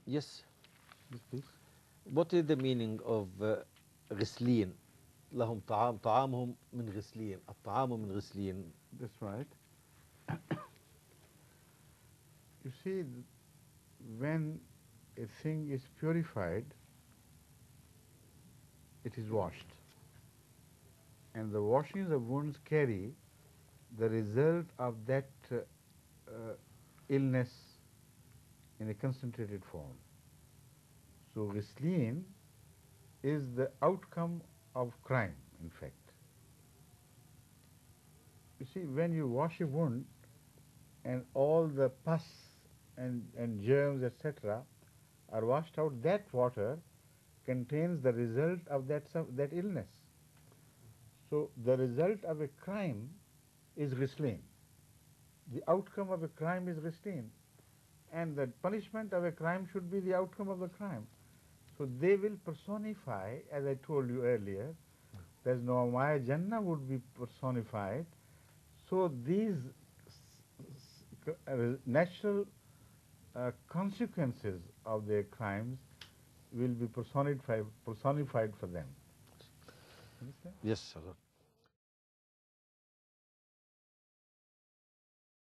Yes. Yes, please. What is the meaning of غسلين? لهم طعامهم من غسلين. الطعام من غسلين. That's right. You see, when a thing is purified, it is washed. And the washings of wounds carry the result of that illness in a concentrated form. So, ghislin is the outcome of crime, in fact. You see, when you wash a wound and all the pus and germs, etc., are washed out, that water contains the result of that illness. So, the result of a crime is ghislin. The outcome of a crime is ghislin. And the punishment of a crime should be the outcome of the crime. So they will personify, as I told you earlier, there's no Maya Jannah would be personified. So these natural consequences of their crimes will be personified for them. Understand? Yes, Hazrat.